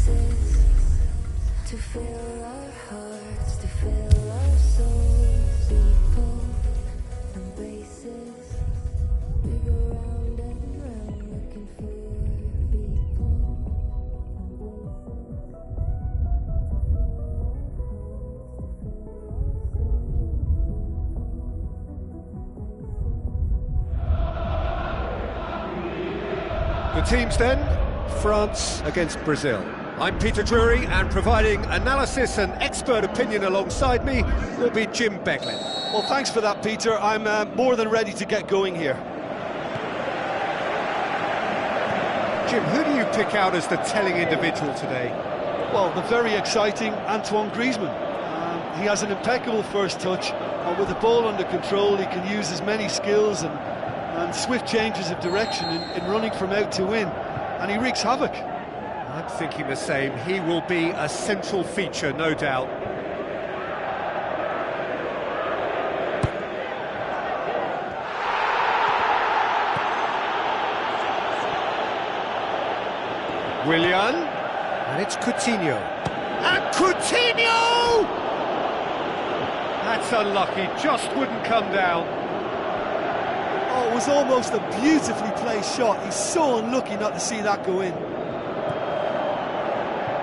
places to fill our hearts, to fill our souls. People and places, we go round and round looking for people and places. The teams then, France against Brazil. I'm Peter Drury, and providing analysis and expert opinion alongside me will be Jim Beglin. Well, thanks for that, Peter. I'm more than ready to get going here. Jim, who do you pick out as the telling individual today? Well, the very exciting Antoine Griezmann. He has an impeccable first touch, and with the ball under control, he can use his many skills and swift changes of direction in running from out to in, and he wreaks havoc. I'm thinking the same. He will be a central feature, no doubt. Willian, and it's Coutinho. And Coutinho! That's unlucky, just wouldn't come down. Oh, it was almost a beautifully placed shot. He's so unlucky not to see that go in.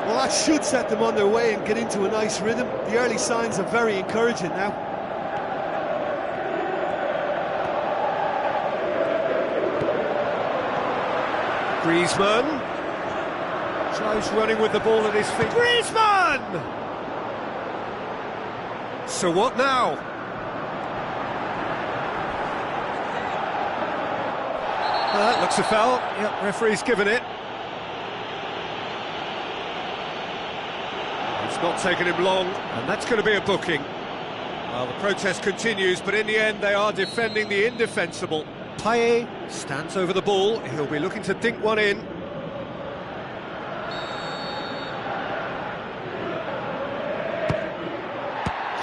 Well, that should set them on their way and get into a nice rhythm. The early signs are very encouraging now. Griezmann tries running with the ball at his feet. Griezmann! So what now? That looks a foul. Yep, referee's given it. It's not taken him long, and that's going to be a booking. Well, the protest continues, but in the end they are defending the indefensible. Payet stands over the ball. He'll be looking to dink one in.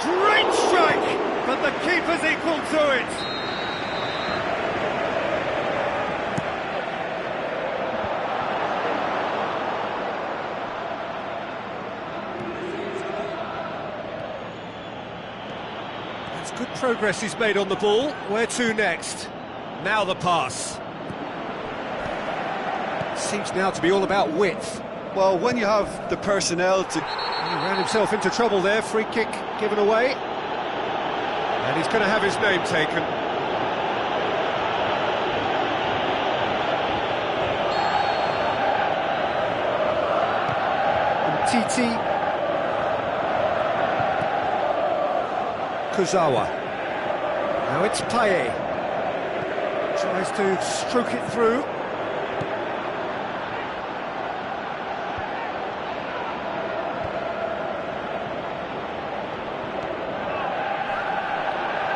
Great strike, but the keeper's equal to it. Good progress he's made on the ball. Where to next? Now the pass. Seems now to be all about width. Well, when you have the personnel to... He ran himself into trouble there. Free kick given away. And he's going to have his name taken. Titi. Kurzawa. Now it's Payet. Tries to stroke it through.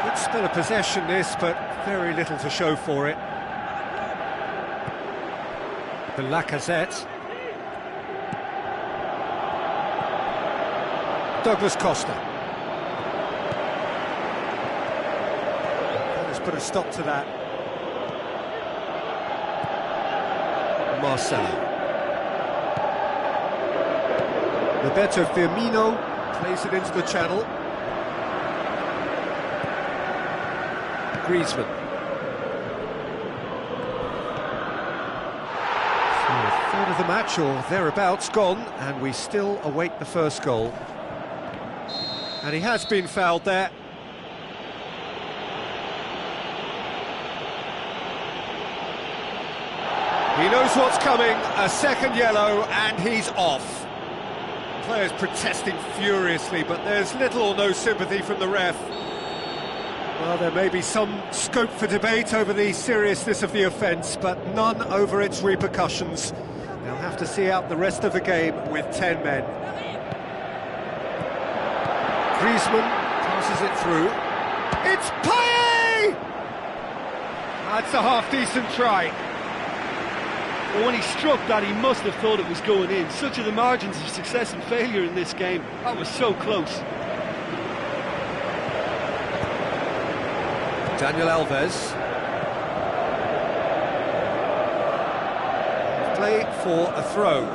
Good spell of possession this, but very little to show for it. The Lacazette. Douglas Costa. Put a stop to that. Marcelo. Roberto Firmino plays it into the channel. Griezmann. So a third of the match or thereabouts gone, and we still await the first goal. And he has been fouled there. He knows what's coming, a second yellow, and he's off. Players protesting furiously, but there's little or no sympathy from the ref. Well, there may be some scope for debate over the seriousness of the offence, but none over its repercussions. They'll have to see out the rest of the game with 10 men. Griezmann passes it through. It's Payet! That's a half-decent try. Well, when he struck that, he must have thought it was going in. Such are the margins of success and failure in this game. That was so close. Daniel Alves. Play for a throw.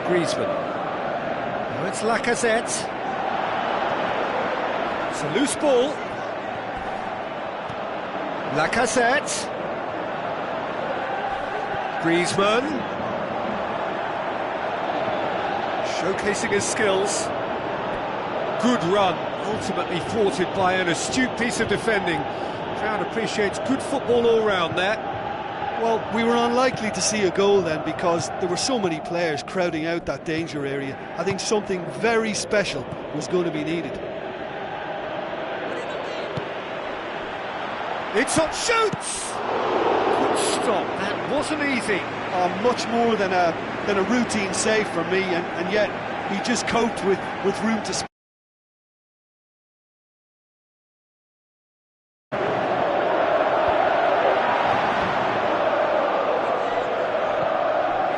Griezmann. Now it's Lacazette. It's a loose ball. Lacazette. Griezmann. Showcasing his skills. Good run, ultimately thwarted by an astute piece of defending. Crowd appreciates good football all round there. Well, we were unlikely to see a goal then because there were so many players crowding out that danger area. I think something very special was going to be needed. It's on, shoots! Good stop, that wasn't easy. Much more than a routine save for me, and yet he just coped with room to spare.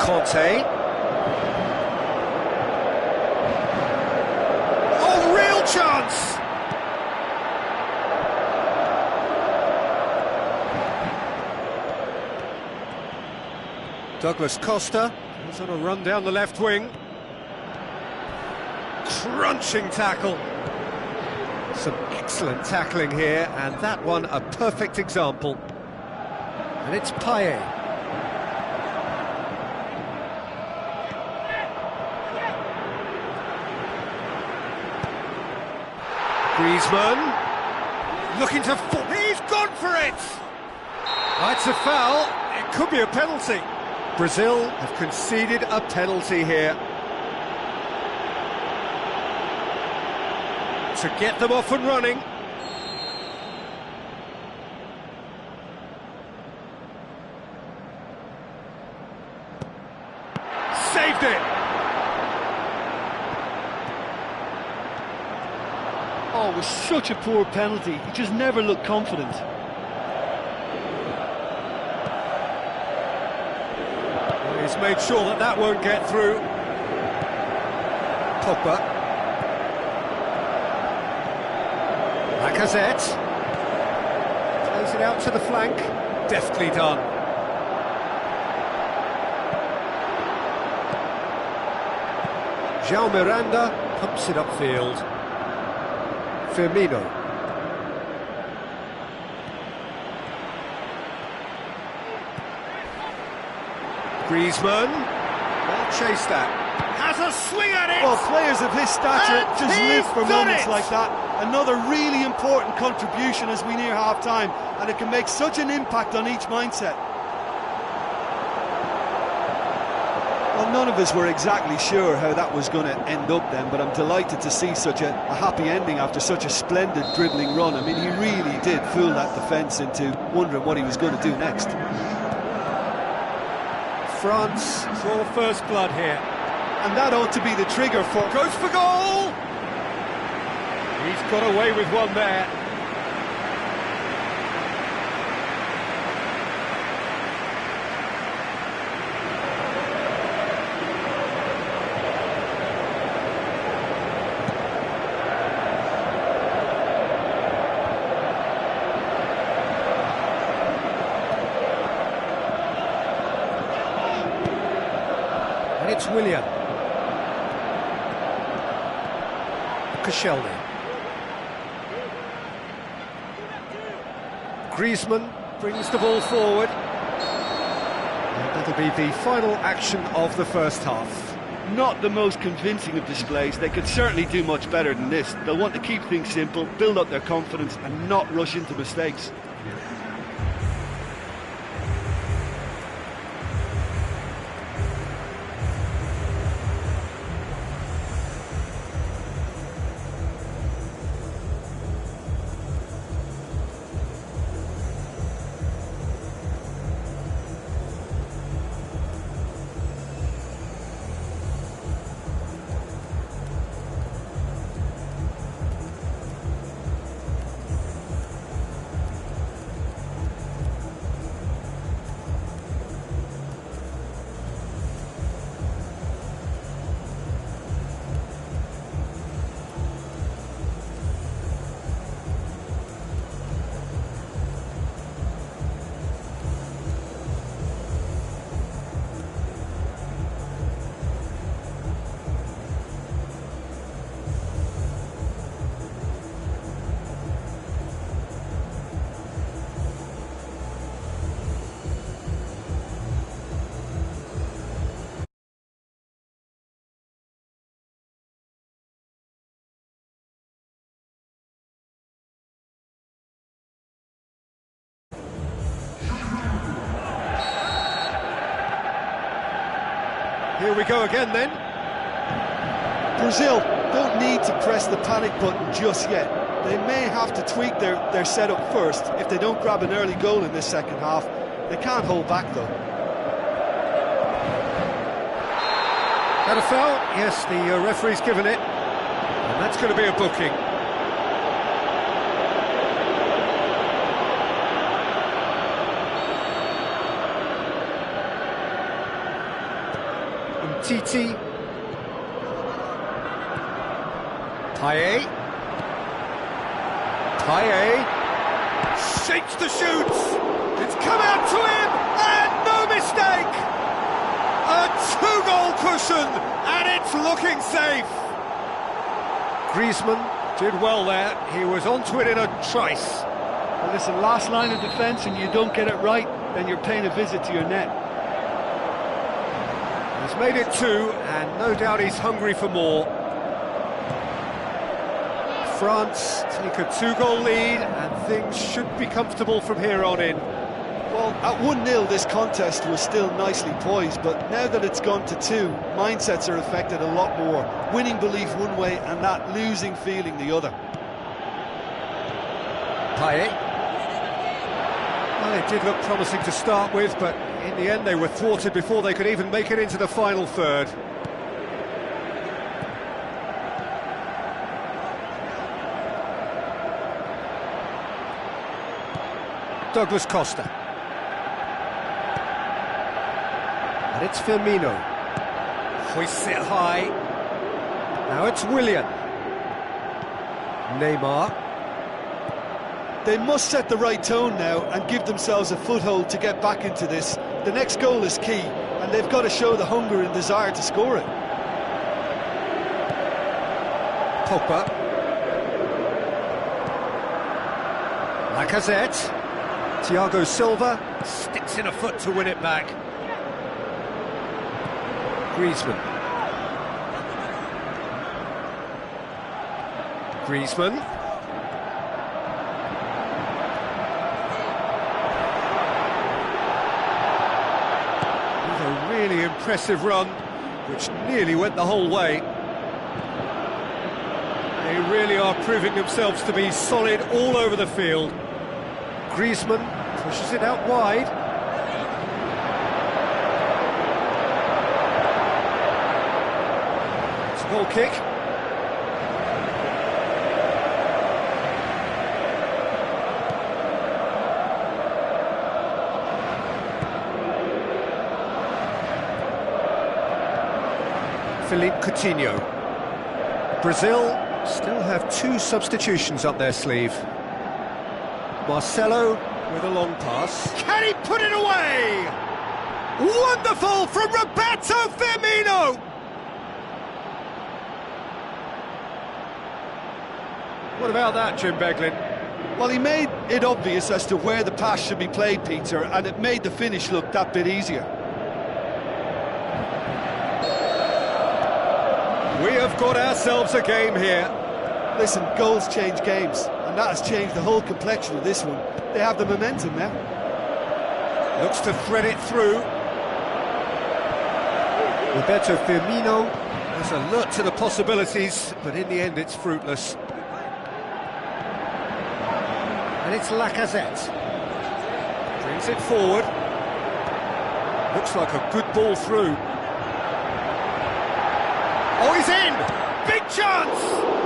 Conte. Oh, real chance! Douglas Costa is on a run down the left wing. Crunching tackle. Some excellent tackling here, and that one a perfect example. And it's Payet. Griezmann, looking to... He's gone for it! That's a foul. It could be a penalty. Brazil have conceded a penalty here. To get them off and running. Saved it! Oh, it was such a poor penalty. He just never looked confident. He's made sure that that won't get through. Pogba. Lacazette. Plays it out to the flank. Deftly done. João Miranda pumps it upfield. Firmino. Griezmann. Well chased that. Has a swing at it! Well, players of his stature And just live for he's done moments it! like that. Another really important contribution as we near half-time, and it can make such an impact on each mindset. Well, none of us were exactly sure how that was going to end up then, but I'm delighted to see such a happy ending after such a splendid dribbling run. I mean, he really did fool that defence into wondering what he was going to do next. France saw first blood here. And that ought to be the trigger for... Goes for goal! He's got away with one there. And it's Willian. Koscielny. Griezmann brings the ball forward. And that'll be the final action of the first half. Not the most convincing of displays. They could certainly do much better than this. They'll want to keep things simple, build up their confidence and not rush into mistakes. Here we go again then. Brazil don't need to press the panic button just yet. They may have to tweak their setup first if they don't grab an early goal in this second half. They can't hold back though. Had a foul? Yes, the referee's given it. And that's going to be a booking. Titi. Payet. Shakes the shoots. It's come out to him, and no mistake. A two-goal cushion, and it's looking safe. Griezmann did well there. He was onto it in a trice. Well, listen, last line of defence, and you don't get it right, then you're paying a visit to your net. He's made it 2, and no doubt he's hungry for more. France take a 2-goal lead, and things should be comfortable from here on in. Well, at 1-0 this contest was still nicely poised, but now that it's gone to 2, mindsets are affected a lot more. Winning belief one way and that losing feeling the other. Payet. Well, it did look promising to start with, but in the end they were thwarted before they could even make it into the final third. Douglas Costa. And it's Firmino. Hoists it high. Now it's Willian. Neymar. They must set the right tone now and give themselves a foothold to get back into this. The next goal is key, and they've got to show the hunger and desire to score it. Pogba. Lacazette. Thiago Silva sticks in a foot to win it back. Griezmann. With a really impressive run, which nearly went the whole way. They really are proving themselves to be solid all over the field. Griezmann pushes it out wide. It's a goal kick. Philippe Coutinho. Brazil still have 2 substitutions up their sleeve. Marcelo with a long pass. Can he put it away? Wonderful from Roberto Firmino! What about that, Jim Beglin? Well, he made it obvious as to where the pass should be played, Peter, and it made the finish look that bit easier. We have got ourselves a game here. Listen, goals change games, and that has changed the whole complexion of this one. They have the momentum now. Looks to thread it through. Roberto Firmino is alert to the possibilities, but in the end it's fruitless. And it's Lacazette. Brings it forward. Looks like a good ball through. Oh, he's in! Big chance!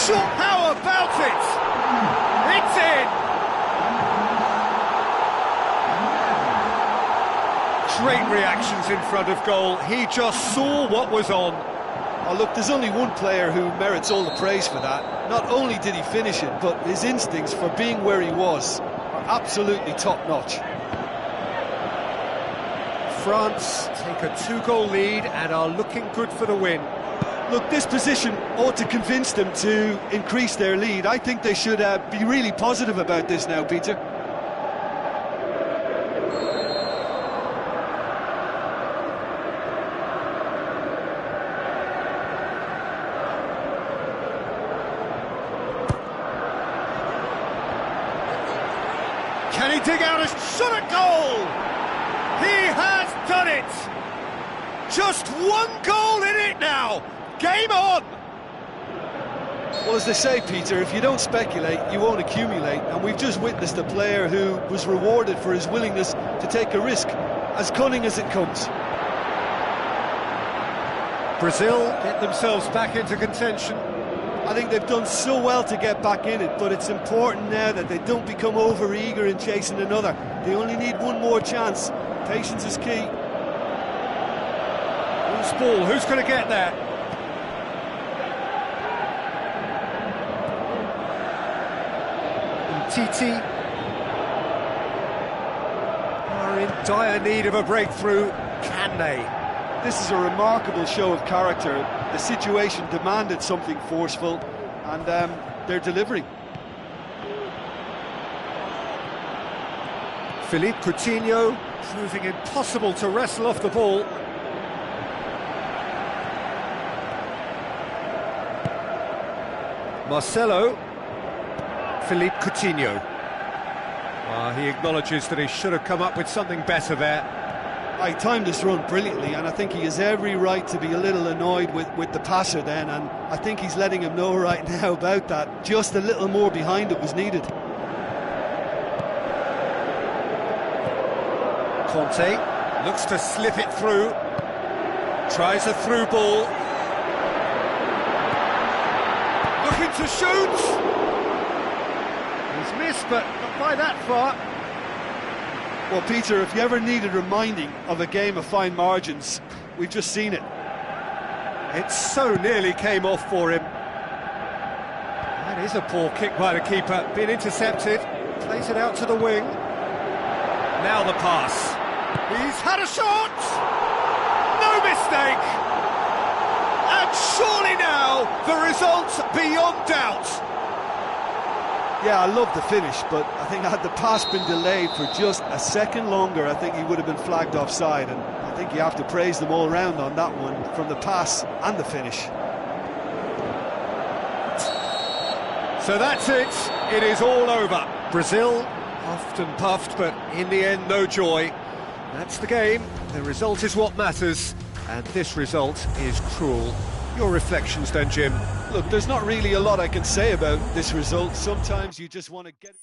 shot. How about it? It's in! Great reactions in front of goal. He just saw what was on. Oh, look, there's only one player who merits all the praise for that. Not only did he finish it, but his instincts for being where he was are absolutely top-notch. France take a 2-goal lead and are looking good for the win. Look, this position ought to convince them to increase their lead. I think they should be really positive about this now, Peter. Can he dig out a shot at goal? He has done it! Just one goal in it now! Game on! Well, as they say, Peter, if you don't speculate, you won't accumulate. And we've just witnessed a player who was rewarded for his willingness to take a risk, as cunning as it comes. Brazil get themselves back into contention. I think they've done so well to get back in it, but it's important now that they don't become over-eager in chasing another. They only need one more chance. Patience is key. Loose ball, who's going to get there? Titi are in dire need of a breakthrough. Can they? This is a remarkable show of character. The situation demanded something forceful, and they're delivering. Philippe Coutinho proving impossible to wrestle off the ball. Marcelo. Philippe Coutinho. He acknowledges that he should have come up with something better there. He timed his run brilliantly, and I think he has every right to be a little annoyed with the passer then, and I think he's letting him know right now about that. Just a little more behind it was needed. Conte looks to slip it through, tries a through ball, looking to shoot. He's missed, but not by that far. Well, Peter, if you ever needed reminding of a game of fine margins, we've just seen it. It so nearly came off for him. That is a poor kick by the keeper, being intercepted, plays it out to the wing. Now the pass. He's had a shot! No mistake! And surely now, the result's beyond doubt. Yeah, I love the finish, but I think had the pass been delayed for just a second longer, I think he would have been flagged offside, and I think you have to praise them all round on that one, from the pass and the finish. So that's it. It is all over. Brazil, puffed and puffed, but in the end, no joy. That's the game. The result is what matters, and this result is cruel. Your reflections then, Jim? Look, there's not really a lot I can say about this result. Sometimes you just want to get it.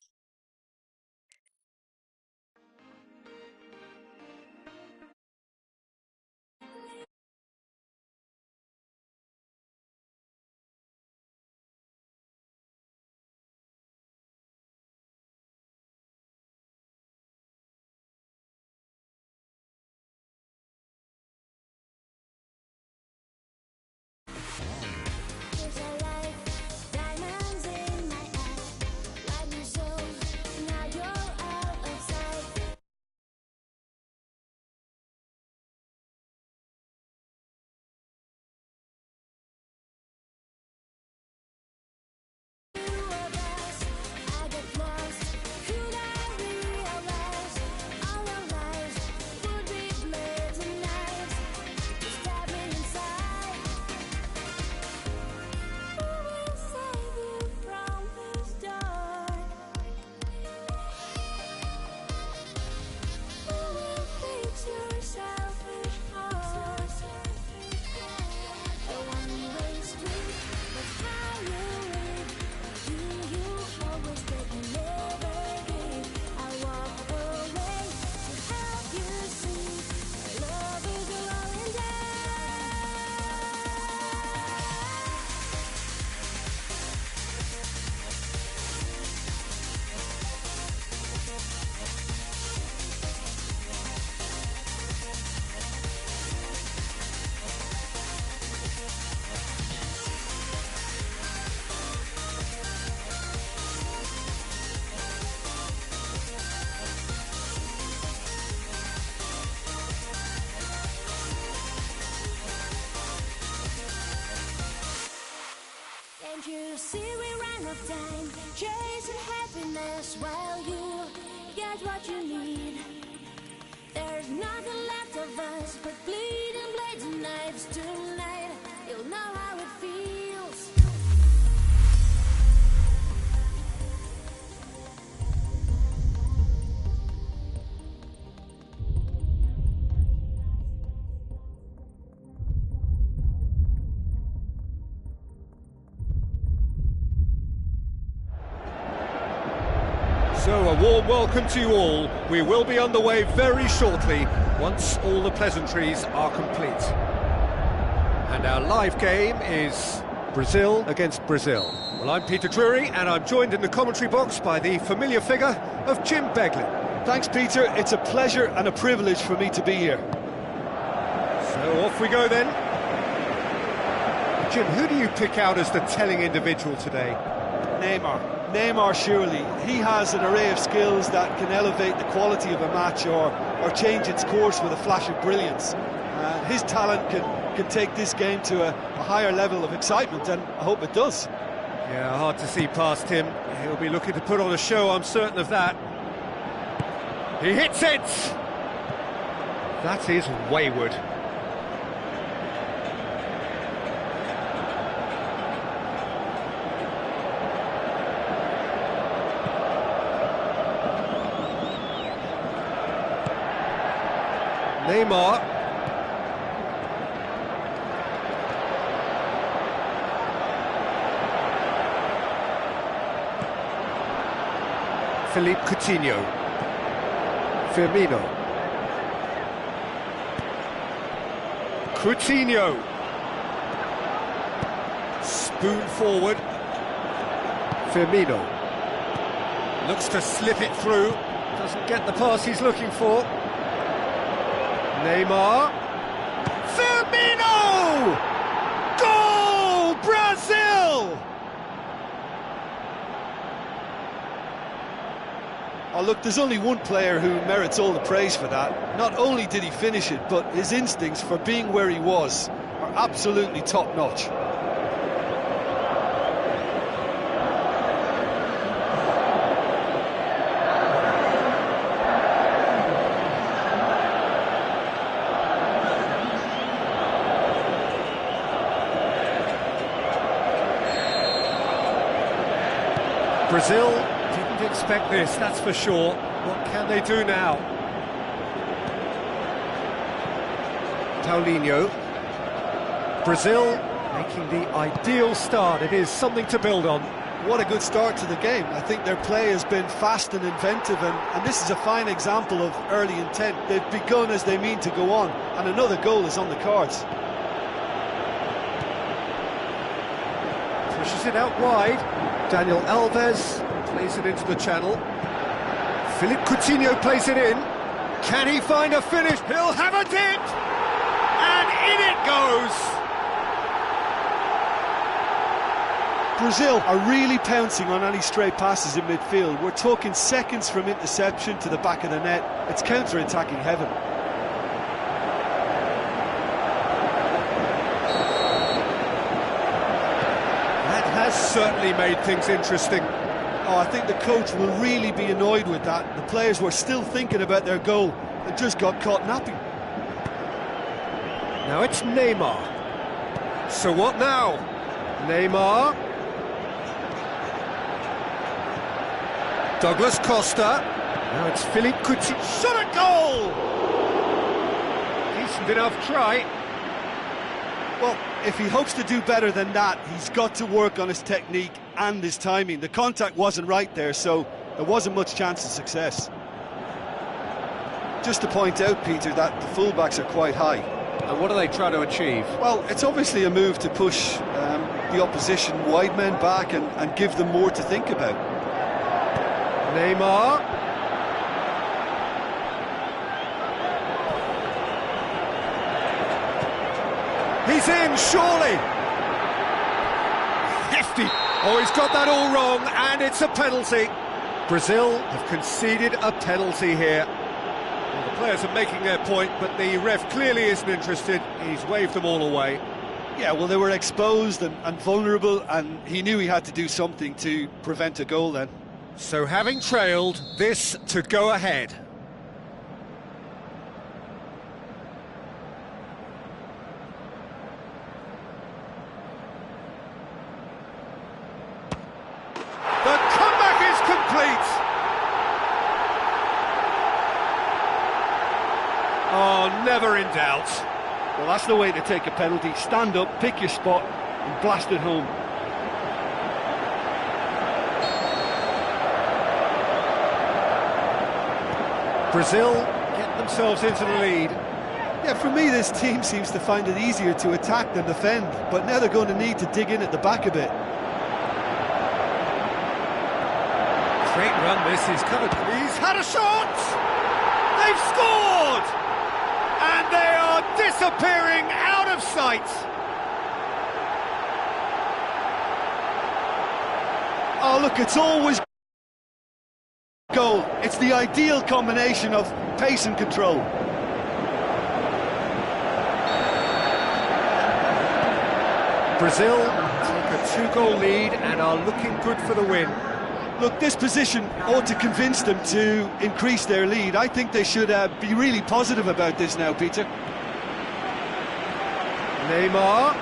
Diamonds in my eye, light me so Cause while you get what you need, there's nothing left of us but bleeding blades and knives. Tonight, you'll know how it feels. So a warm welcome to you all. We will be underway very shortly once all the pleasantries are complete. And our live game is Brazil against Brazil. Well, I'm Peter Drury and I'm joined in the commentary box by the familiar figure of Jim Beglin. Thanks, Peter. It's a pleasure and a privilege for me to be here. So off we go then. Jim, who do you pick out as the telling individual today? Neymar, surely. He has an array of skills that can elevate the quality of a match or change its course with a flash of brilliance. His talent can take this game to a higher level of excitement, and I hope it does. Yeah, hard to see past him. He'll be looking to put on a show, I'm certain of that. He hits it! That is wayward. Neymar. Philippe Coutinho. Firmino. Coutinho. Spoon forward. Firmino. Looks to slip it through. Doesn't get the pass he's looking for. Neymar. Firmino! Goal! Brazil! Oh, look, there's only one player who merits all the praise for that. Not only did he finish it, but his instincts for being where he was are absolutely top-notch. Brazil didn't expect this, that's for sure. What can they do now? Paulinho. Brazil making the ideal start. It is something to build on. What a good start to the game. I think their play has been fast and inventive, and this is a fine example of early intent. They've begun as they mean to go on, and another goal is on the cards. Pushes it out wide. Daniel Alves plays it into the channel. Philippe Coutinho plays it in. Can he find a finish? He'll have a dip! And in it goes! Brazil are really pouncing on any stray passes in midfield. We're talking seconds from interception to the back of the net. It's counter-attacking heaven. Certainly made things interesting. Oh, I think the coach will really be annoyed with that. The players were still thinking about their goal and just got caught napping. Now it's Neymar. So what now? Neymar. Douglas Costa. Now it's Philippe Coutinho. Shot a goal! Decent enough try. Well, if he hopes to do better than that, he's got to work on his technique and his timing. The contact wasn't right there, so there wasn't much chance of success. Just to point out, Peter, that the fullbacks are quite high. And what are they trying to achieve? Well, it's obviously a move to push the opposition wide men back and give them more to think about. Neymar. He's in, surely! Hefty! Oh, he's got that all wrong, and it's a penalty. Brazil have conceded a penalty here. Well, the players are making their point, but the ref clearly isn't interested. He's waved them all away. Yeah, well, they were exposed and vulnerable, and he knew he had to do something to prevent a goal then. So having trailed, this to go ahead. The comeback is complete! Oh, never in doubt. Well, that's the way to take a penalty. Stand up, pick your spot, and blast it home. Brazil get themselves into the lead. Yeah, for me, this team seems to find it easier to attack than defend, but now they're going to need to dig in at the back a bit. Great run, this is covered. He's had a shot! They've scored! And they are disappearing out of sight! Oh, look, it's always goal. It's the ideal combination of pace and control. Brazil take a 2-goal lead and are looking good for the win. Look, this position ought to convince them to increase their lead. I think they should be really positive about this now, Peter. Neymar.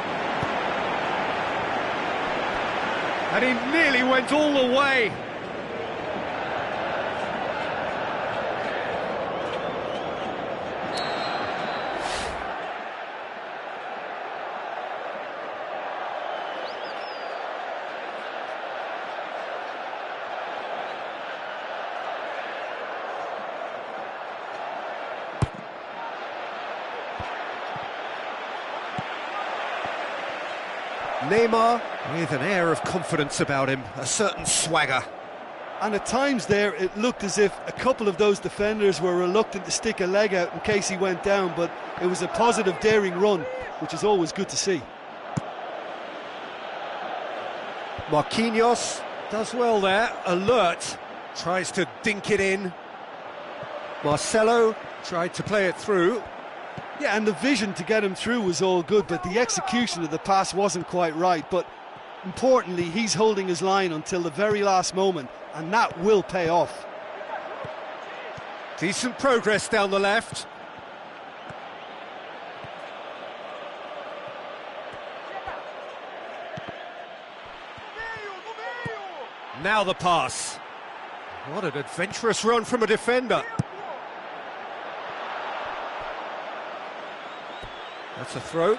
And he nearly went all the way. Neymar with an air of confidence about him, a certain swagger. And at times there, it looked as if a couple of those defenders were reluctant to stick a leg out in case he went down, but it was a positive, daring run, which is always good to see. Marquinhos does well there, alert, tries to dink it in. Marcelo tried to play it through. Yeah, and the vision to get him through was all good, but the execution of the pass wasn't quite right. But importantly, he's holding his line until the very last moment, and that will pay off. Decent progress down the left. Now the pass. What an adventurous run from a defender. That's a throw.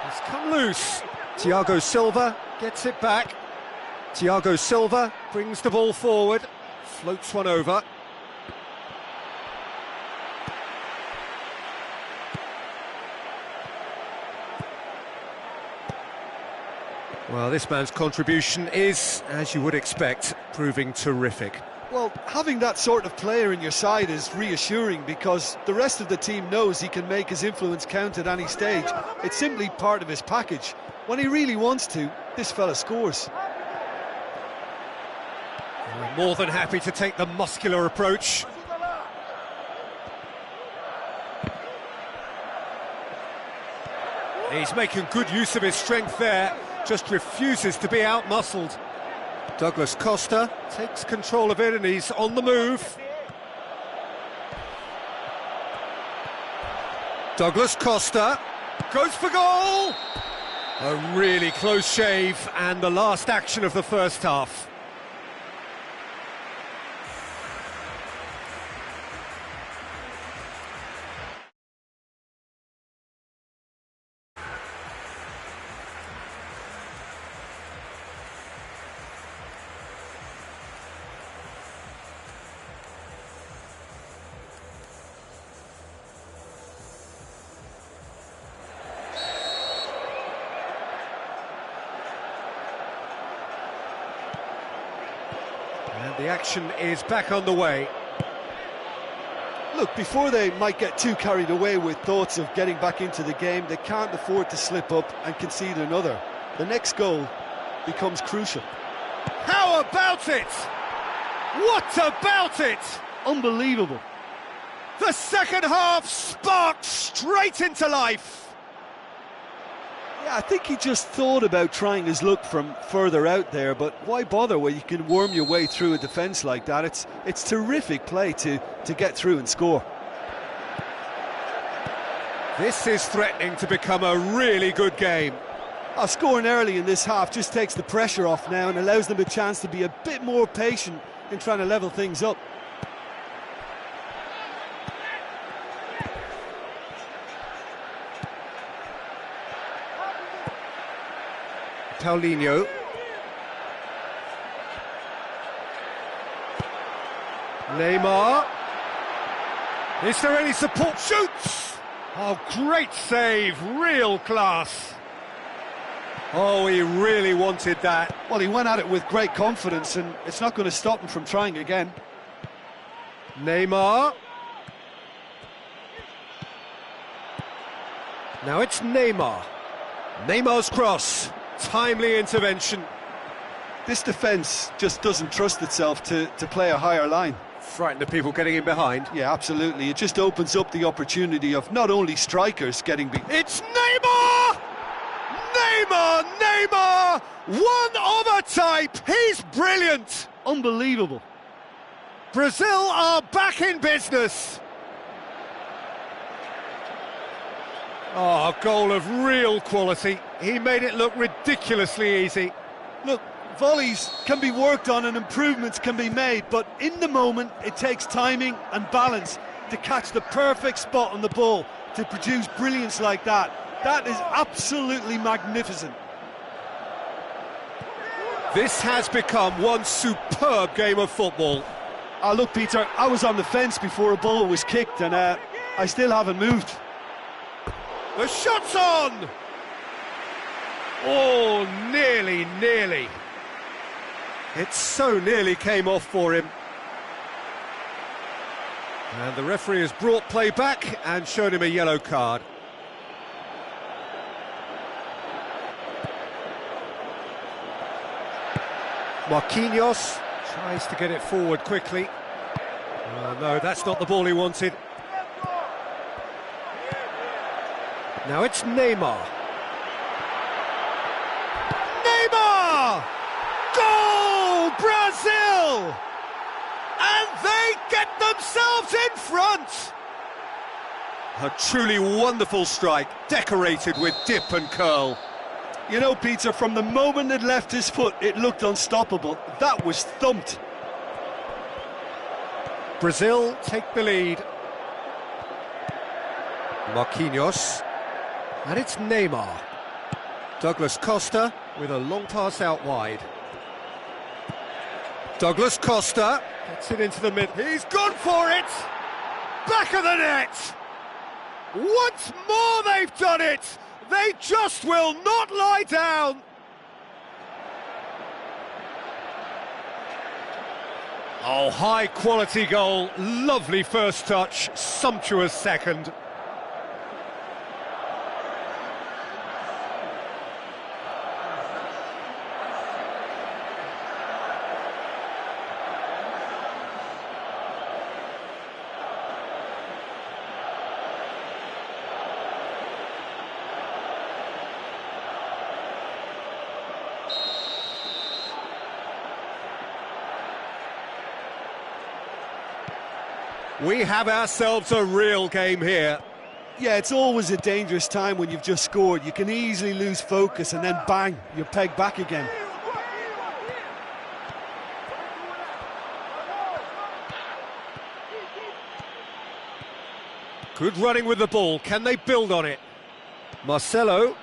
It's come loose. Thiago Silva gets it back. Thiago Silva brings the ball forward, floats one over. Well, this man's contribution is, as you would expect, proving terrific. Well, having that sort of player in your side is reassuring because the rest of the team knows he can make his influence count at any stage. It's simply part of his package. When he really wants to, this fella scores. We're more than happy to take the muscular approach. He's making good use of his strength there. Just refuses to be out-muscled. Douglas Costa takes control of it and he's on the move. Douglas Costa goes for goal! A really close shave and the last action of the first half. And the action is back on the way. Look, before they might get too carried away with thoughts of getting back into the game, they can't afford to slip up and concede another. The next goal becomes crucial. How about it? What about it? Unbelievable. The second half sparked straight into life. Yeah, I think he just thought about trying his luck from further out there, but why bother when you can worm your way through a defence like that? It's terrific play to get through and score. This is threatening to become a really good game. Scoring early in this half just takes the pressure off now and allows them a chance to be a bit more patient in trying to level things up. Paulinho. Neymar. Is there any support? Shoots! Oh, great save, real class. Oh, he really wanted that. Well, he went at it with great confidence, and it's not going to stop him from trying again. Neymar. Now it's Neymar. Neymar's cross. Timely intervention. This defence just doesn't trust itself to play a higher line. Frightened of people getting in behind. Yeah, absolutely. It just opens up the opportunity of not only strikers getting beat. It's Neymar! Neymar! One of a type! He's brilliant! Unbelievable. Brazil are back in business. Oh, a goal of real quality. He made it look ridiculously easy. Look, volleys can be worked on and improvements can be made, but in the moment it takes timing and balance to catch the perfect spot on the ball to produce brilliance like that. That is absolutely magnificent. This has become one superb game of football. Look, Peter, I was on the fence before a ball was kicked and I still haven't moved. The shot's on! Oh, nearly. It so nearly came off for him. And the referee has brought play back and shown him a yellow card. Marquinhos tries to get it forward quickly. Oh, no, that's not the ball he wanted. Now it's Neymar. Neymar! Goal, Brazil! And they get themselves in front! A truly wonderful strike, decorated with dip and curl. You know, Peter, from the moment it left his foot, it looked unstoppable. That was thumped. Brazil take the lead. Marquinhos. And it's Neymar. Douglas Costa with a long pass out wide. Douglas Costa gets it into the mid. He's gone for it! Back of the net! Once more they've done it! They just will not lie down! Oh, high quality goal, lovely first touch, sumptuous second. We have ourselves a real game here. Yeah, it's always a dangerous time when you've just scored. You can easily lose focus and then bang, you're pegged back again. Good running with the ball. Can they build on it? Marcelo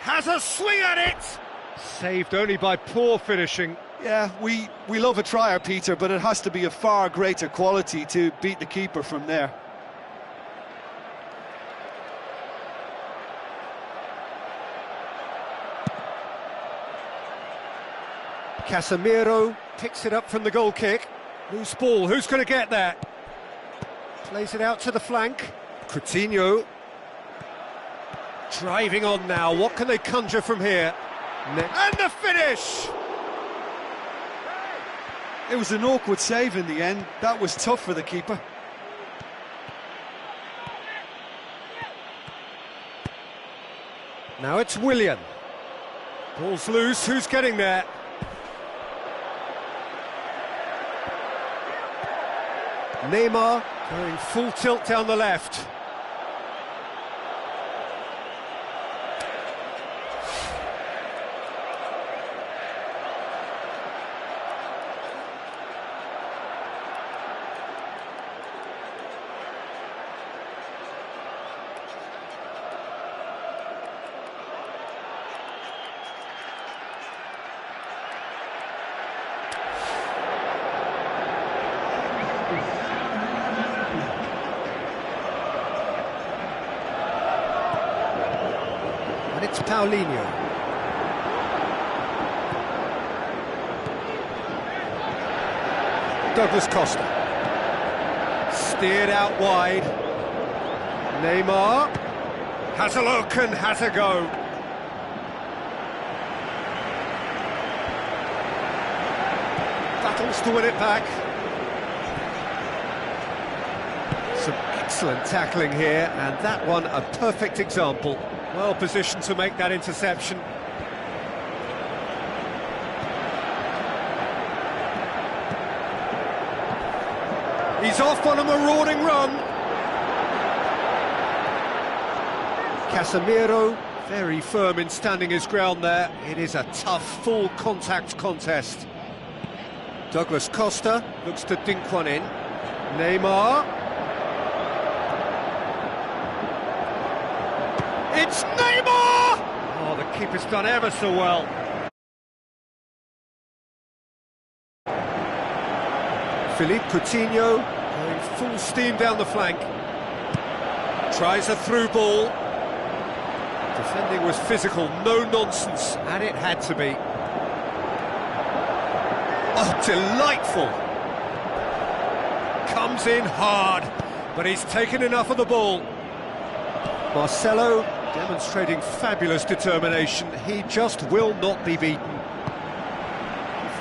has a swing at it. Saved only by poor finishing. Yeah, we love a trier, Peter, but it has to be a far greater quality to beat the keeper from there. Casemiro picks it up from the goal kick. Loose ball, who's going to get that? Plays it out to the flank. Coutinho. Driving on now, what can they conjure from here? And the finish! It was an awkward save in the end. That was tough for the keeper. Now it's Willian. Ball's loose, who's getting there? Neymar going full tilt down the left. And it's Paulinho. Douglas Costa. Steered out wide. Neymar has a look and has a go. Battles to win it back. Some excellent tackling here, and that one a perfect example. Well positioned to make that interception. He's off on a marauding run. Casemiro, very firm in standing his ground there. It is a tough, full contact contest. Douglas Costa looks to dink one in. Neymar. It's Neymar! Oh, the keeper's done ever so well. Philippe Coutinho going full steam down the flank. Tries a through ball. Defending was physical, no nonsense, and it had to be. Oh, delightful! Comes in hard, but he's taken enough of the ball. Marcelo demonstrating fabulous determination. He just will not be beaten.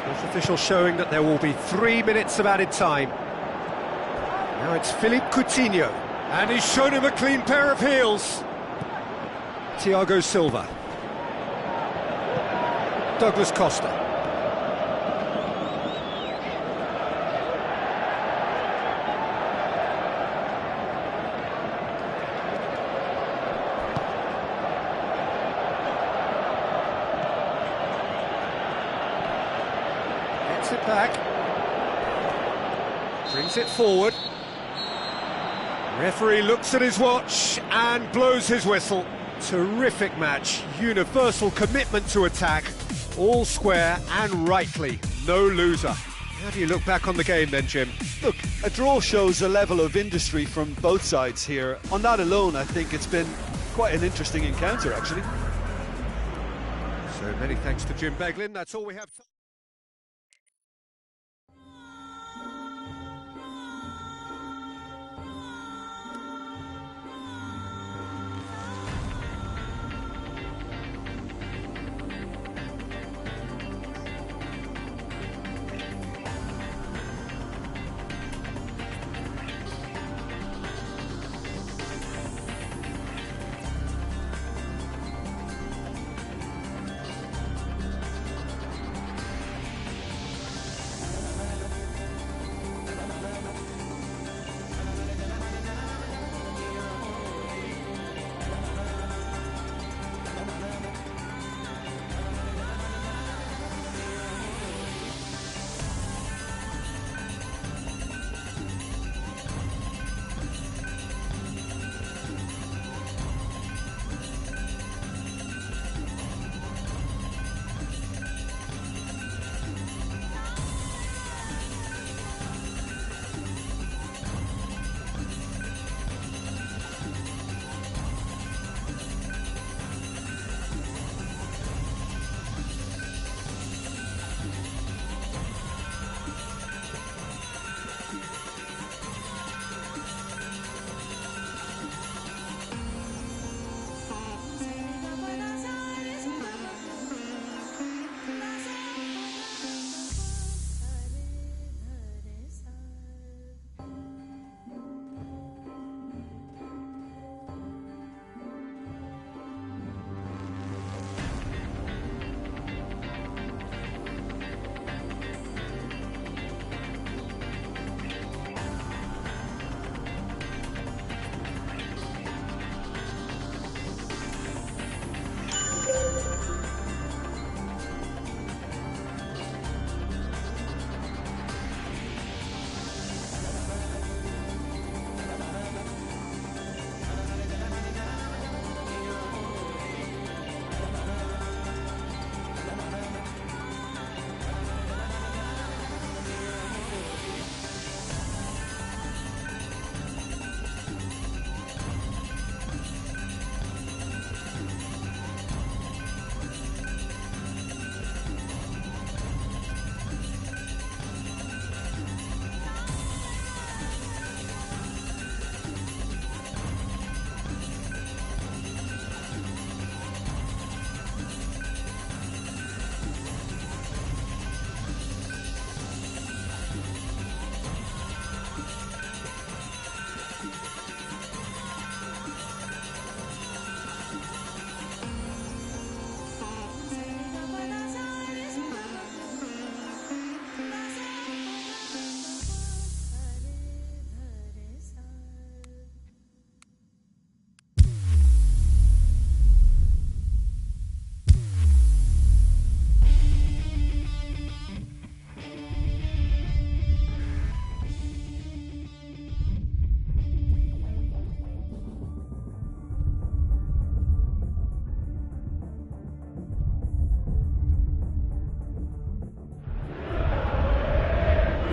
Fourth official showing that there will be 3 minutes of added time. Now it's Philippe Coutinho, and he's shown him a clean pair of heels. Thiago Silva. Douglas Costa. Gets it back. Brings it forward. Referee looks at his watch and blows his whistle. Terrific match, universal commitment to attack, all square and rightly, no loser. How do you look back on the game then, Jim? Look, a draw shows a level of industry from both sides here. On that alone, I think it's been quite an interesting encounter, actually. So many thanks to Jim Beglin, that's all we have time.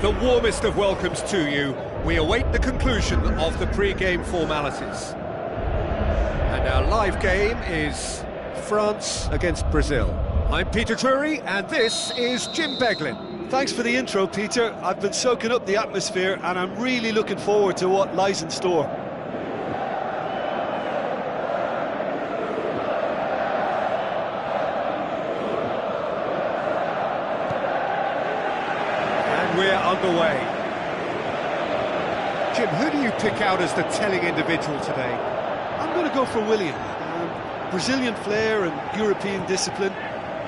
the warmest of welcomes to you. We await the conclusion of the pre-game formalities. And our live game is France against Brazil. I'm Peter Drury, and this is Jim Beglin. Thanks for the intro, Peter. I've been soaking up the atmosphere, and I'm really looking forward to what lies in store. We're underway. Jim, who do you pick out as the telling individual today? I'm going to go for Willian. Brazilian flair and European discipline.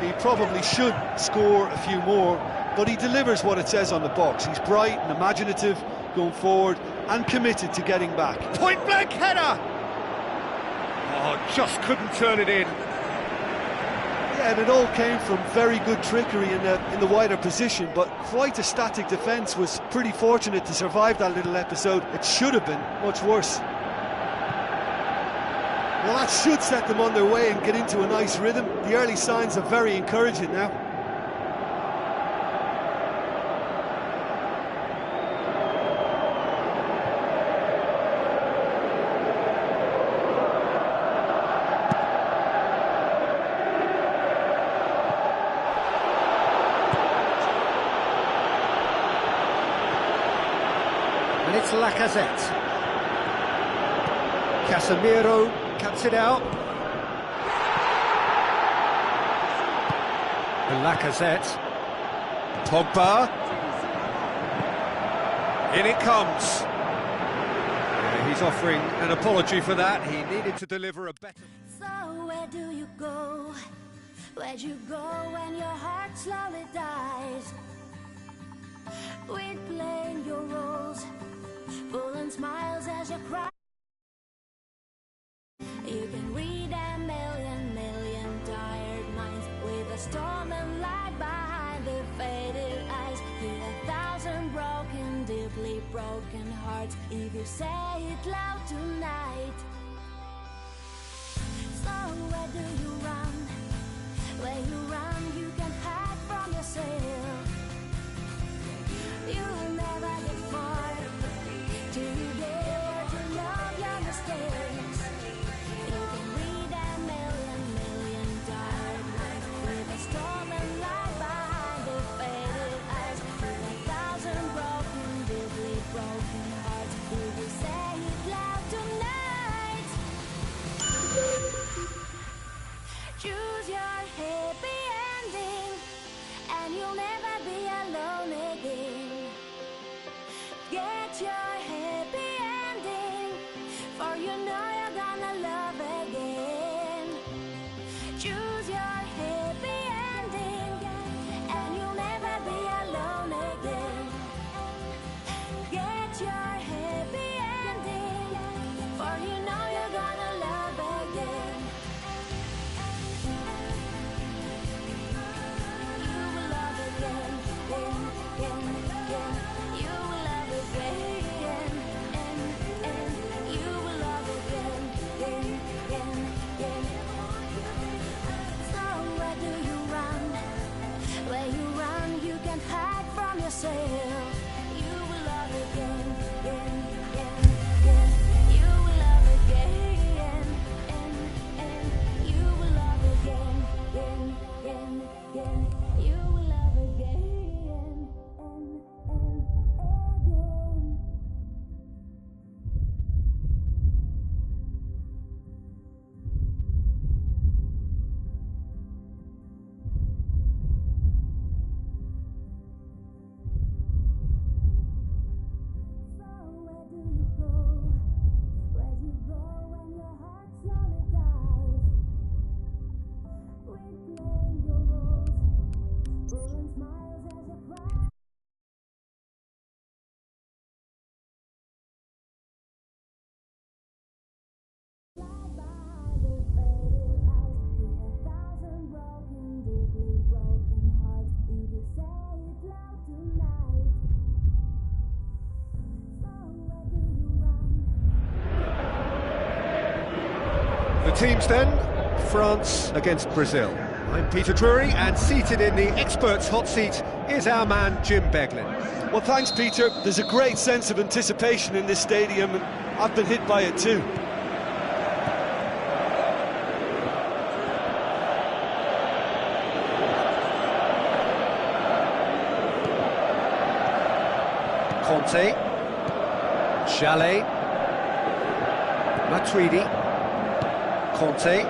He probably should score a few more, but he delivers what it says on the box. He's bright and imaginative going forward and committed to getting back. Point-blank header! Oh, just couldn't turn it in. Yeah, and it all came from very good trickery in the wider position, but quite a static defence. Was pretty fortunate to survive that little episode. It should have been much worse. Well, that should set them on their way and get into a nice rhythm. The early signs are very encouraging now. And it's Lacazette. Casemiro cuts it out. And Lacazette. Pogba. In it comes. Yeah, he's offering an apology for that. He needed to deliver a better... So where do you go? Where'd you go when your heart slowly dies? We're playing your roles, pulling smiles as you cry. You can read a million tired minds with a storm and light behind their faded eyes. Hear 1,000 broken, deeply broken hearts if you say it loud tonight. So where do you run? Where you run, you can hide from yourself. You'll never get far. Do you dare to love your mistakes? You can read a million tired minds with a storm and light behind their faded eyes. With 1,000 broken, deeply broken hearts. Will you say it loud tonight? Choose your happy ending, and you'll never be alone again. Get your happy ending, for you know you're gonna love again. Choose your happy ending, and you'll never be alone again. Get your happy ending, for you know you're gonna love again. You will love again, again. You will love again, and you will love again. So where do you run? Where you run, you can't hide from yourself. You will love again. You will love again, and you will love again. You will love again, and again. So where do you go? Where do you go when your heart slowly dies? We're playing your roles, pulling smiles as you cry. Light behind their faded eyes, with 1,000 broken, deeply broken hearts. If you say it loud tonight. So where do you run? The teams then, France against Brazil. I'm Peter Drury, and seated in the experts' hot seat is our man Jim Beglin. Well, thanks, Peter. There's a great sense of anticipation in this stadium, and I've been hit by it too. Conte, Chalet, Matuidi, Conte,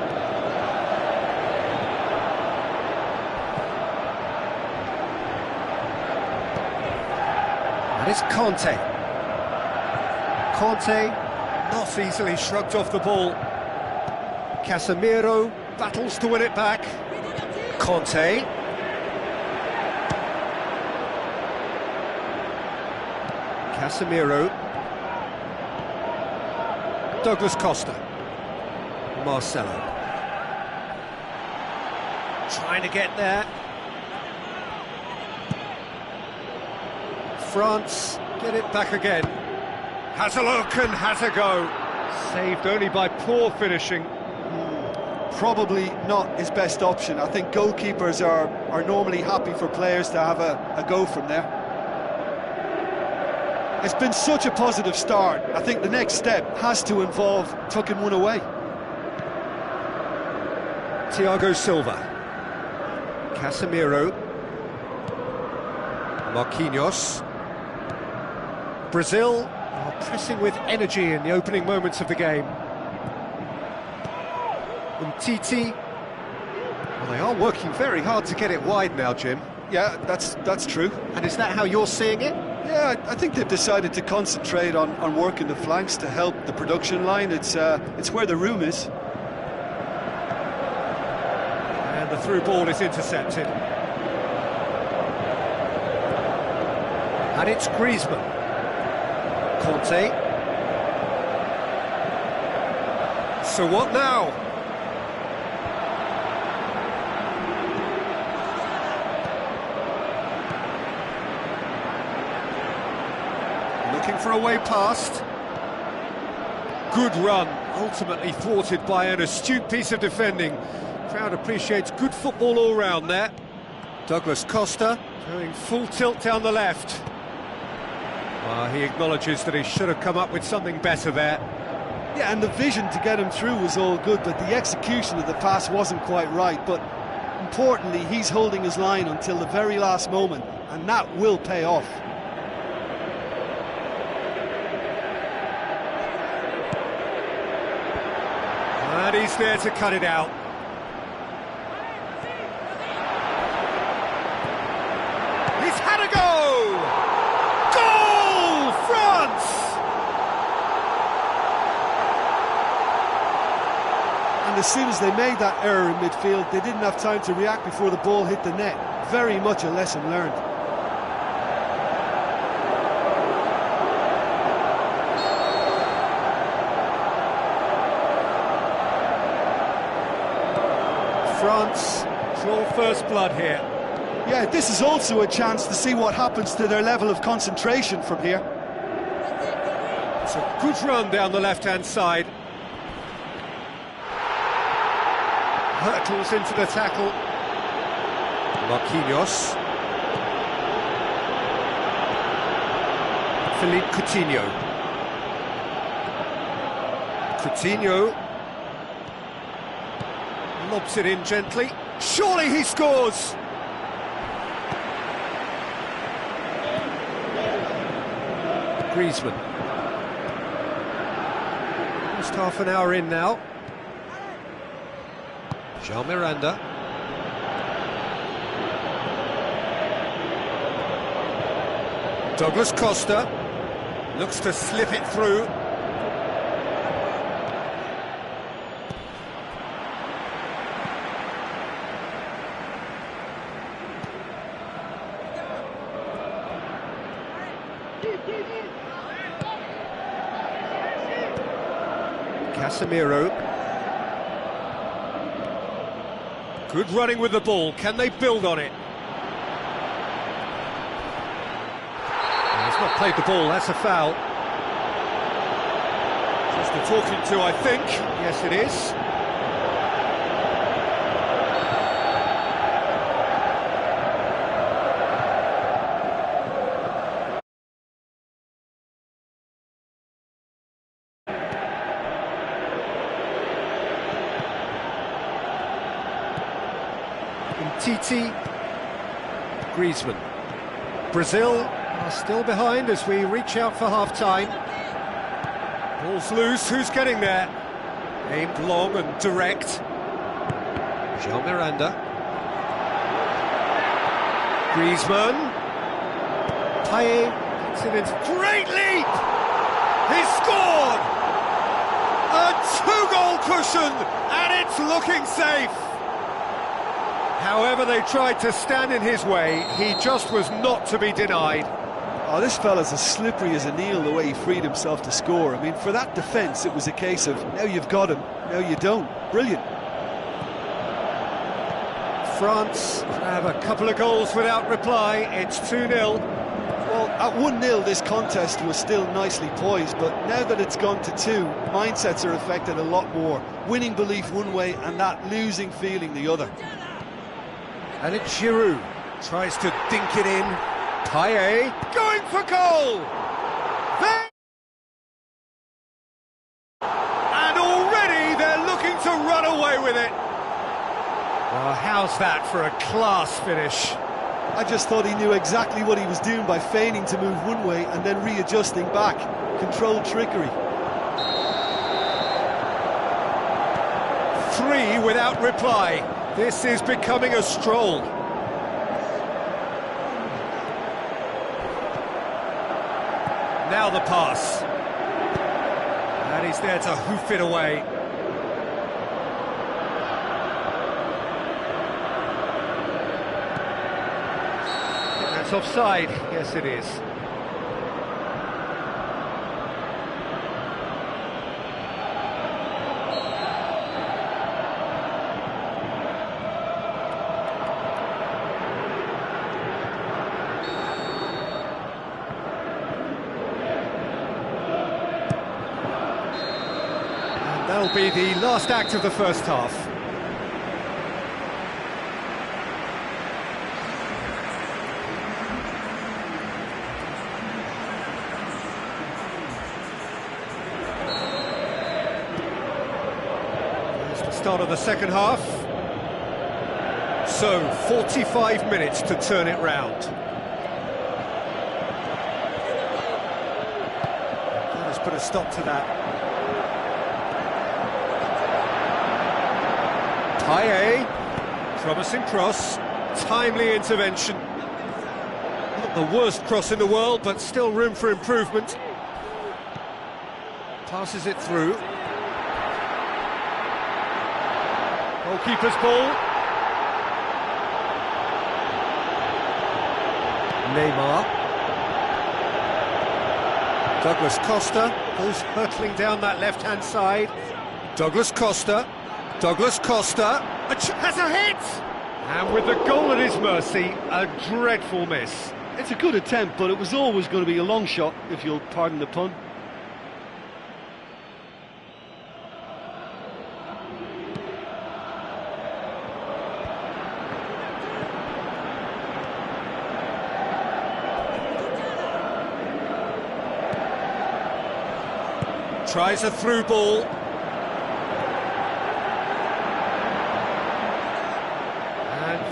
and it's Conte. Conte not easily shrugged off the ball. Casemiro battles to win it back. Conte. Casemiro, Douglas Costa, Marcelo, trying to get there. France get it back again. Has a look and has a go. Saved only by poor finishing. Probably not his best option. I think goalkeepers are normally happy for players to have a go from there. It's been such a positive start. I think the next step has to involve tucking one away. Thiago Silva, Casemiro, Marquinhos. Brazil are pressing with energy in the opening moments of the game. Umtiti, well, they are working very hard to get it wide now, Jim. Yeah, that's true. And is that how you're seeing it? Yeah, I think they've decided to concentrate on working the flanks to help the production line. It's where the room is. And the through ball is intercepted. And it's Griezmann. Conte. So what now? Looking for a way past. Good run, ultimately thwarted by an astute piece of defending. Crowd appreciates good football all round there. Douglas Costa going full tilt down the left. He acknowledges that he should have come up with something better there. Yeah, and the vision to get him through was all good, but the execution of the pass wasn't quite right. But importantly, he's holding his line until the very last moment, and that will pay off. And he's there to cut it out. He's had a go! Goal! France! And as soon as they made that error in midfield, they didn't have time to react before the ball hit the net. Very much a lesson learned. France draw first blood here. Yeah, this is also a chance to see what happens to their level of concentration from here. It's a good run down the left-hand side. Hurtles into the tackle. Marquinhos. Philippe Coutinho. Coutinho lobs it in gently. Surely he scores! Griezmann. Just half an hour in now. Jean Miranda. Douglas Costa looks to slip it through. Casemiro. Good running with the ball. Can they build on it? He's not played the ball, that's a foul. Just a talking to, I think. Yes, it is. Titi, Griezmann. Brazil are still behind as we reach out for half-time. Ball's loose, who's getting there? Aimed long and direct. Jean Miranda. Griezmann. Payet gets it in. Great leap! He's scored! A two-goal cushion, and it's looking safe. However they tried to stand in his way, he just was not to be denied. Oh, this fella's as slippery as a needle the way he freed himself to score. I mean, for that defence, it was a case of, now you've got him, now you don't. Brilliant. France have a couple of goals without reply. It's 2-0. Well, at 1-0, this contest was still nicely poised, but now that it's gone to 2, mindsets are affected a lot more. Winning belief one way and that losing feeling the other. And it's Giroud. Tries to dink it in. Payet going for goal! There! And already they're looking to run away with it. Well, how's that for a class finish? I just thought he knew exactly what he was doing by feigning to move one way and then readjusting back. Controlled trickery. 3 without reply. This is becoming a stroll. Now the pass. And he's there to hoof it away. That's offside. Yes, it is. That'll be the last act of the first half. There's the start of the second half. So, 45 minutes to turn it round. Let us put a stop to that. Payet, promising cross, timely intervention. Not the worst cross in the world, but still room for improvement. Passes it through. Goalkeeper's ball. Neymar. Douglas Costa goes hurtling down that left-hand side. Douglas Costa. Douglas Costa has a hit! And with the goal at his mercy, a dreadful miss. It's a good attempt, but it was always going to be a long shot, if you'll pardon the pun. Tries a through ball.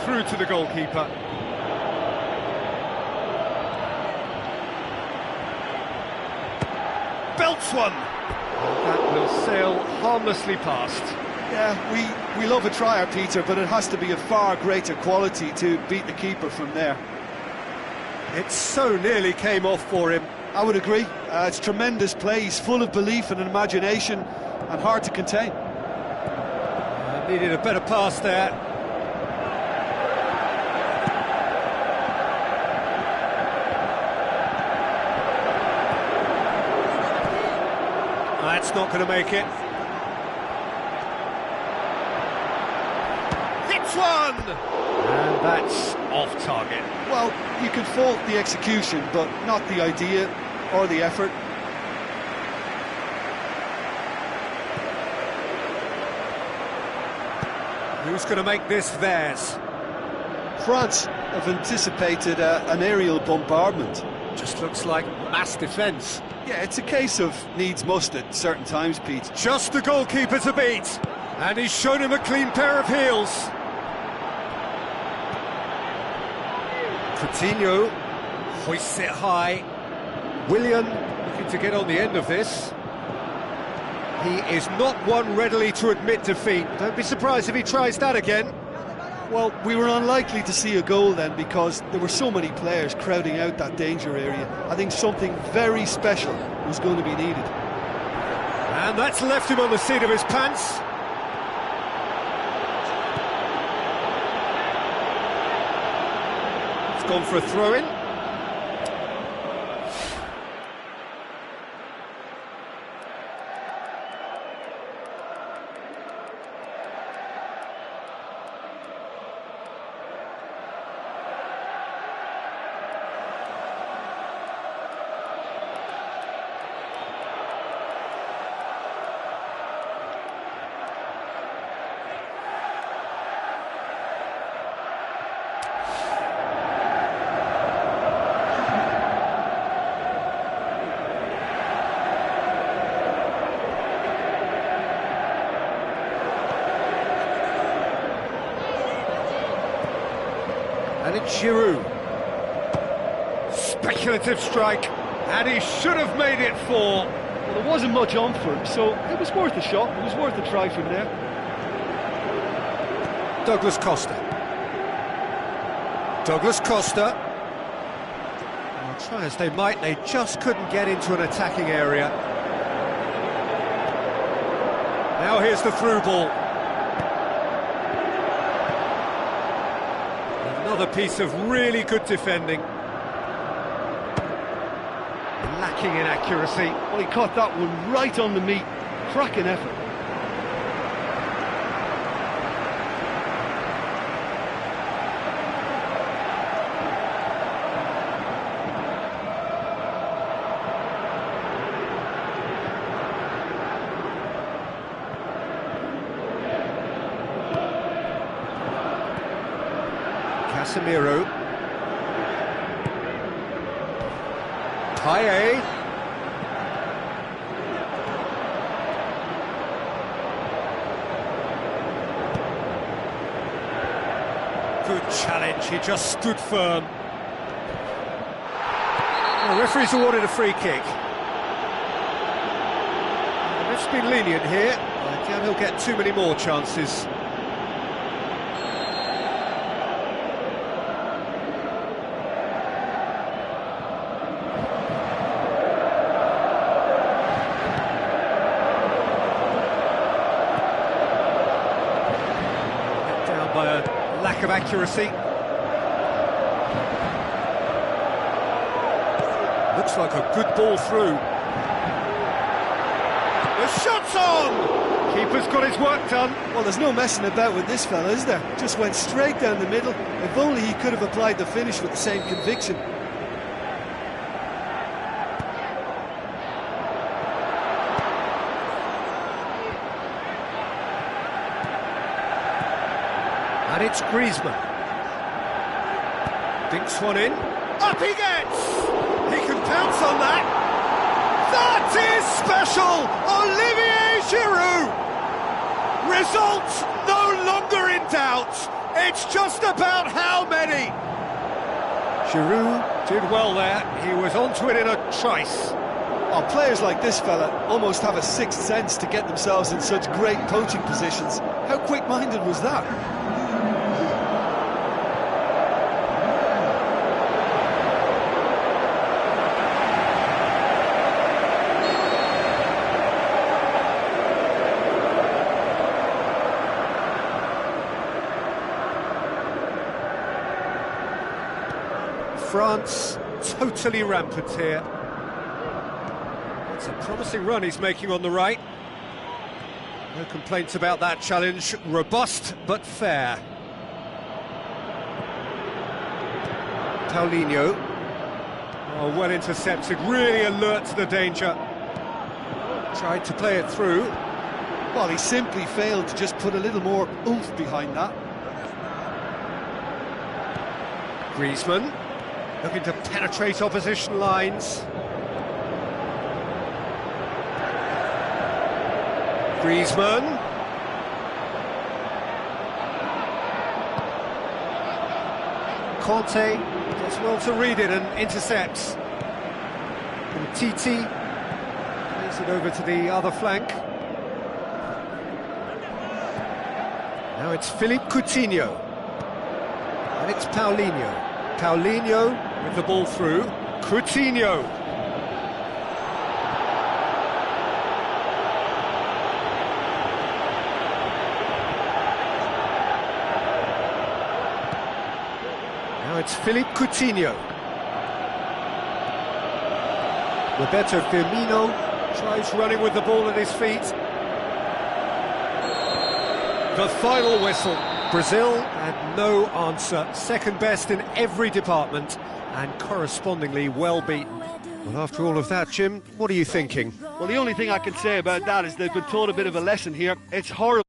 Through to the goalkeeper. Belts one! That will sail harmlessly past. Yeah, we love a trier, Peter, but it has to be a far greater quality to beat the keeper from there. It so nearly came off for him. I would agree. It's tremendous play. He's full of belief and imagination and hard to contain. Needed a better pass there. That's not going to make it. Hits one! And that's off target. Well, you could fault the execution, but not the idea or the effort. Who's going to make this theirs? France have anticipated an aerial bombardment. Just looks like mass defence. Yeah, it's a case of needs must at certain times, Pete. Just the goalkeeper to beat. And he's shown him a clean pair of heels. Coutinho hoists it high. Willian looking to get on the end of this. He is not one readily to admit defeat. Don't be surprised if he tries that again. Well, we were unlikely to see a goal then because there were so many players crowding out that danger area. I think something very special was going to be needed. And that's left him on the seat of his pants. It's gone for a throw-in. And it's Giroud. Speculative strike, and he should have made it 4. Well, there wasn't much on for him, so it was worth a shot. It was worth a try from there. Douglas Costa. Douglas Costa. Well, try as they might, they just couldn't get into an attacking area. Now here's the through ball. Another piece of really good defending. Lacking in accuracy. Well, he caught that one right on the meat. Cracking effort. Casemiro. Paye. Good challenge, he just stood firm. The referee's awarded a free kick. The ref's been lenient here. I doubt he'll get too many more chances. By a lack of accuracy. Looks like a good ball through. The shot's on! Keeper's got his work done. Well, there's no messing about with this fella, is there? Just went straight down the middle. If only he could have applied the finish with the same conviction. And it's Griezmann. Dinks one in. Up he gets! He can pounce on that. That is special! Olivier Giroud! Result no longer in doubt. It's just about how many. Giroud did well there. He was onto it in a trice. Oh, players like this fella almost have a sixth sense to get themselves in such great poaching positions. How quick-minded was that? France totally rampant here. It's a promising run he's making on the right. No complaints about that challenge. Robust but fair. Paulinho. Oh, well intercepted, really alert to the danger. Tried to play it through. Well, he simply failed to just put a little more oomph behind that. Griezmann. Looking to penetrate opposition lines. Griezmann. Conte. Does well to read it and intercepts. And Titi plays it over to the other flank. Now it's Philippe Coutinho. And it's Paulinho. Paulinho with the ball through. Coutinho. Now it's Philippe Coutinho. Roberto Firmino tries running with the ball at his feet. The final whistle. Brazil had no answer. Second best in every department and correspondingly well beaten. Well, after all of that, Jim, what are you thinking? Well, the only thing I can say about that is they've been taught a bit of a lesson here. It's horrible.